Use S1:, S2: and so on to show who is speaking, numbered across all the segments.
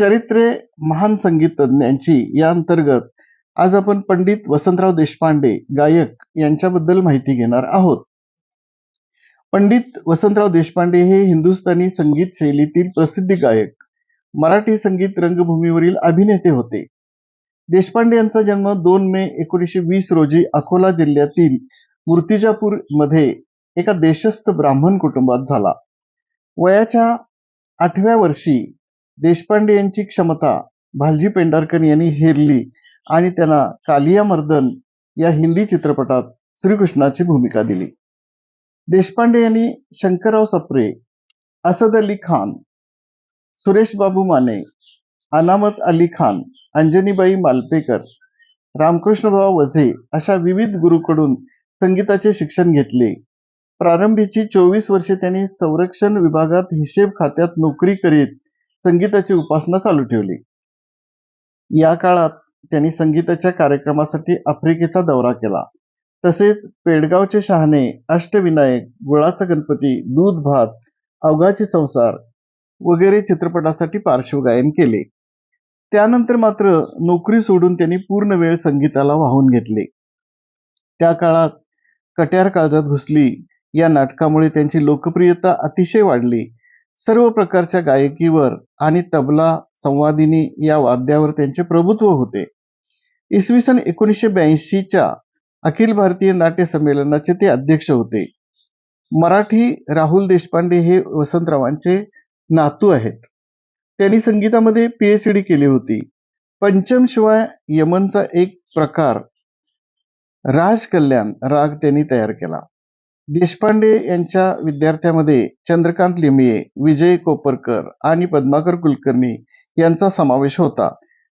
S1: चरित्रे महान संगीतज्ञांची या अंतर्गत आज आपण पंडित वसंतराव देशपांडे गायक यांच्याबद्दल माहिती घेणार आहोत. पंडित वसंतराव देशपांडे हे हिंदुस्थानी संगीत शैलीतील प्रसिद्ध गायक, मराठी संगीत रंगभूमीवरील अभिनेते होते. देशपांडे यांचा जन्म 2 मे 1920 रोजी अकोला जिल्ह्यातील मूर्तिजापूर मध्ये एका देशस्थ ब्राह्मण कुटुंबात झाला. वयाच्या 8व्या वर्षी देशपांडे यांची क्षमता भालजी पेंढारकर यांनी हेरली आणि त्यांना कालिया मर्दन या हिंदी चित्रपटात श्रीकृष्णाची भूमिका दिली. देशपांडे यांनी शंकरराव सप्रे, असद अली खान, सुरेश बाबू माने, अनामत अली खान, अंजनीबाई मालपेकर, रामकृष्णभाऊ वझे अशा विविध गुरूकडून संगीताचे शिक्षण घेतले. प्रारंभीची 24 वर्षे त्यांनी संरक्षण विभागात हिशेब खात्यात नोकरी करीत संगीताची उपासना चालू ठेवली. या काळात त्यांनी संगीताच्या कार्यक्रमासाठी आफ्रिकेचा दौरा केला. तसेच पेडगावचे शहाणे, अष्टविनायक, गुळाचा गणपती, दूध भात, अवघाची संसार वगैरे चित्रपटासाठी पार्श्वगायन केले. त्यानंतर मात्र नोकरी सोडून त्यांनी पूर्ण वेळ संगीताला वाहून घेतले. त्या काळात कट्यार काळजात घुसली या नाटकामुळे त्यांची लोकप्रियता अतिशय वाढली. सर्व प्रकारच्या गायकीवर आणि तबला, संवादिनी या वाद्यावर त्यांचे प्रभुत्व होते. इसवी सन 1982च्या अखिल भारतीय नाट्य संमेलनाचे ते अध्यक्ष होते. मराठी राहुल देशपांडे हे वसंतरावांचे नातू आहेत. त्यांनी संगीतामध्ये PhD केली होती. पंचम शिवाय यमनचा एक प्रकार राज कल्याण राग त्यांनी तयार केला. देशपांडे यांच्या विद्यार्थ्यांमध्ये चंद्रकांत लिमये, विजय कोपरकर आणि पद्माकर कुलकर्णी यांचा समावेश होता.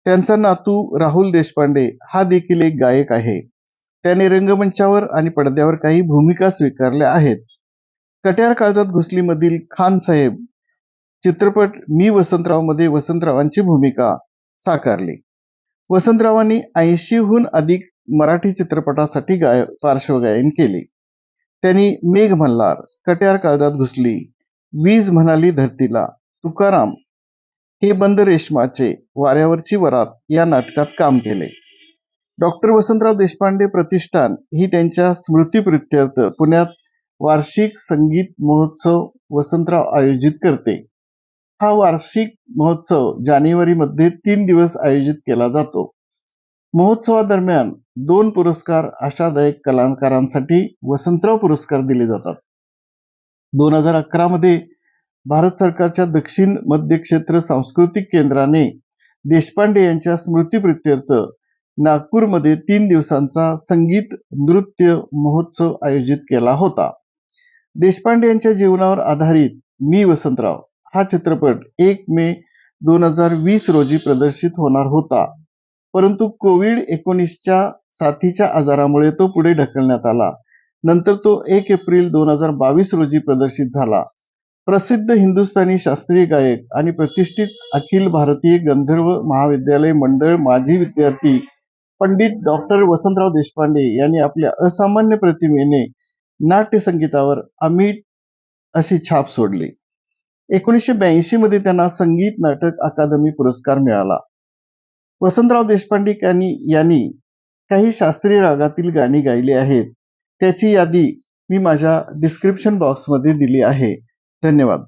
S1: त्यांचा नातू राहुल देशपांडे हा देखील एक गायक आहे. त्याने रंगमंचावर आणि पडद्यावर काही भूमिका स्वीकारल्या आहेत. कट्यार काळजात घुसली मधील खान साहेब चित्रपट मी वसंतराव मध्ये वसंतरावांची भूमिका साकारली. वसंतरावांनी 80हून अधिक मराठी चित्रपटासाठी पार्श्वगायन केले. त्यांनी मेघ मल्हार, कट्यार काळजात घुसली, वीज म्हणाली धरतीला, तुकाराम, हे बंद रेशमाचे, वाऱ्यावरची वरात या नाटकात काम केले. डॉक्टर वसंतराव देशपांडे प्रतिष्ठान ही त्यांच्या स्मृतिप्रित्यर्थ पुण्यात वार्षिक संगीत महोत्सव वसंतराव आयोजित करते. हा वार्षिक महोत्सव जानेवारीमध्ये 3 दिवस आयोजित केला जातो. महोत्सवादरम्यान 2 पुरस्कार आशादायक कलाकारांसाठी वसंतराव पुरस्कार दिले जातात. 2011 मध्ये भारत सरकारच्या दक्षिण मध्य क्षेत्र सांस्कृतिक केंद्राने देशपांडे यांच्या स्मृतिप्रित्यर्थ नागपूरमध्ये 3 दिवसांचा संगीत नृत्य महोत्सव आयोजित केला होता. देशपांडे यांच्या जीवनावर आधारित मी वसंतराव हा चित्रपट 1 मे 2020 रोजी प्रदर्शित होणार होता, परंतु कोविड-19च्या साथीच्या आजारामुळे तो पुढे ढकलण्यात आला. नंतर तो 1 एप्रिल 2022 रोजी प्रदर्शित झाला. प्रसिद्ध हिंदुस्थानी शास्त्रीय गायक आणि प्रतिष्ठित अखिल भारतीय गंधर्व महाविद्यालय मंडळ माजी विद्यार्थी पंडित डॉक्टर वसंतराव देशपांडे यांनी आपल्या असामान्य प्रतिमेने नाट्य संगीतावर अमिट अशी छाप सोडली. 1982 मध्ये त्यांना संगीत नाटक अकादमी पुरस्कार मिळाला. वसंतराव देशपांडे यांनी काही शास्त्रीय रागातील गाणी गायली आहेत. त्याची यादी मी माझ्या डिस्क्रिप्शन बॉक्समध्ये दिली आहे. धन्यवाद.